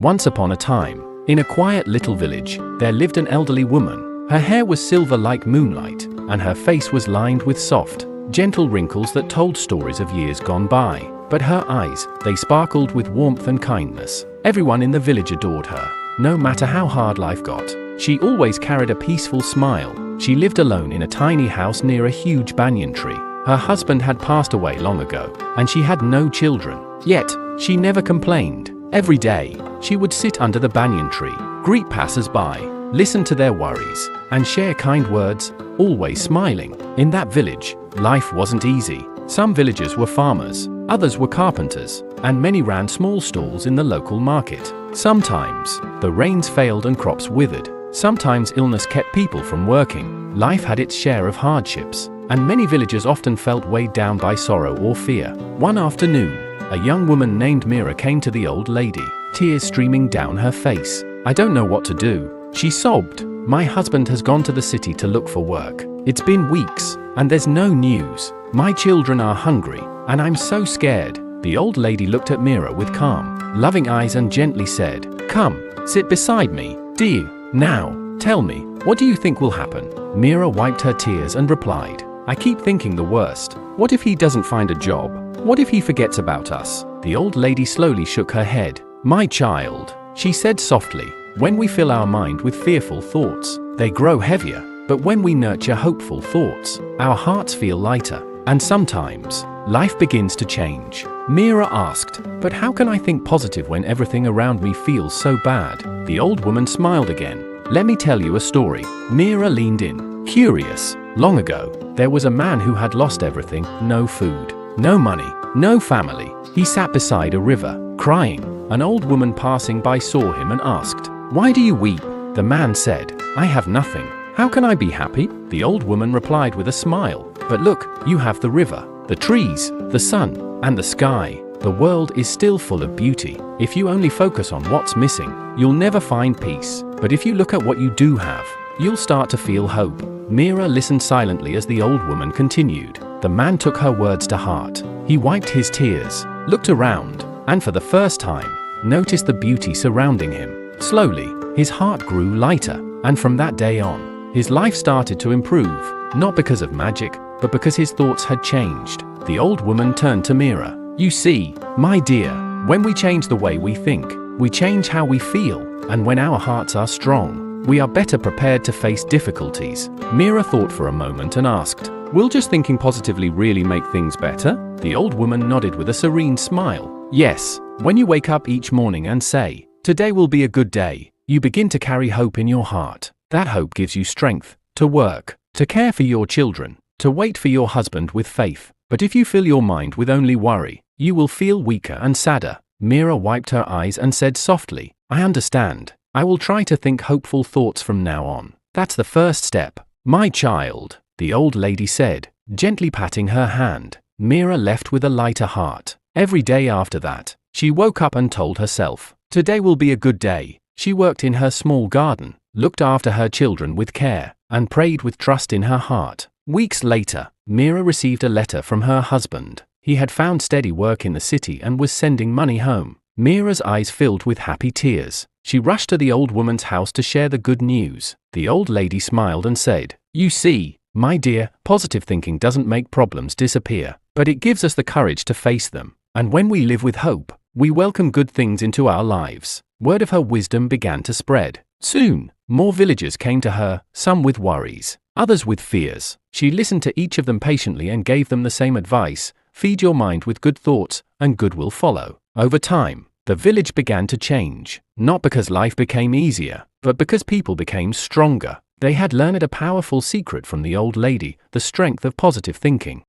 Once upon a time, in a quiet little village, there lived an elderly woman. Her hair was silver like moonlight, and her face was lined with soft, gentle wrinkles that told stories of years gone by. But her eyes, they sparkled with warmth and kindness. Everyone in the village adored her. No matter how hard life got, she always carried a peaceful smile. She lived alone in a tiny house near a huge banyan tree. Her husband had passed away long ago, and she had no children. Yet, she never complained. Every day, she would sit under the banyan tree, greet passers-by, listen to their worries, and share kind words, always smiling. In that village, life wasn't easy. Some villagers were farmers, others were carpenters, and many ran small stalls in the local market. Sometimes, the rains failed and crops withered. Sometimes illness kept people from working. Life had its share of hardships, and many villagers often felt weighed down by sorrow or fear. One afternoon, a young woman named Meera came to the old lady, tears streaming down her face. "I don't know what to do," she sobbed. "My husband has gone to the city to look for work. It's been weeks, and there's no news. My children are hungry, and I'm so scared." The old lady looked at Meera with calm, loving eyes and gently said, "Come, sit beside me, dear. Now, tell me, what do you think will happen?" Meera wiped her tears and replied, "I keep thinking the worst. What if he doesn't find a job? What if he forgets about us?" The old lady slowly shook her head. "My child," she said softly, "when we fill our mind with fearful thoughts, they grow heavier. But when we nurture hopeful thoughts, our hearts feel lighter. And sometimes, life begins to change." Meera asked, "But how can I think positive when everything around me feels so bad?" The old woman smiled again. "Let me tell you a story." Meera leaned in, curious. Long ago, there was a man who had lost everything: no food, no money, no family. He sat beside a river, crying. An old woman passing by saw him and asked, "Why do you weep?" The man said, "I have nothing. How can I be happy?" The old woman replied with a smile, "But look, you have the river, the trees, the sun, and the sky. The world is still full of beauty. If you only focus on what's missing, you'll never find peace. But if you look at what you do have, you'll start to feel hope." Meera listened silently as the old woman continued. The man took her words to heart. He wiped his tears, looked around, and for the first time, noticed the beauty surrounding him. Slowly, his heart grew lighter, and from that day on, his life started to improve, not because of magic, but because his thoughts had changed. The old woman turned to Meera. "You see, my dear, when we change the way we think, we change how we feel, and when our hearts are strong, we are better prepared to face difficulties." Meera thought for a moment and asked, "Will just thinking positively really make things better?" The old woman nodded with a serene smile. "Yes, when you wake up each morning and say, 'Today will be a good day,' you begin to carry hope in your heart. That hope gives you strength to work, to care for your children, to wait for your husband with faith. But if you fill your mind with only worry, you will feel weaker and sadder." Meera wiped her eyes and said softly, "I understand. I will try to think hopeful thoughts from now on. That's the first step, my child," the old lady said, gently patting her hand. Meera left with a lighter heart. Every day after that, she woke up and told herself, "Today will be a good day." She worked in her small garden, looked after her children with care, and prayed with trust in her heart. Weeks later, Meera received a letter from her husband. He had found steady work in the city and was sending money home. Meera's eyes filled with happy tears. She rushed to the old woman's house to share the good news. The old lady smiled and said, "You see, my dear, positive thinking doesn't make problems disappear, but it gives us the courage to face them. And when we live with hope, we welcome good things into our lives." Word of her wisdom began to spread. Soon, more villagers came to her, some with worries, others with fears. She listened to each of them patiently and gave them the same advice: feed your mind with good thoughts, and good will follow. Over time, the village began to change, not because life became easier, but because people became stronger. They had learned a powerful secret from the old lady: the strength of positive thinking.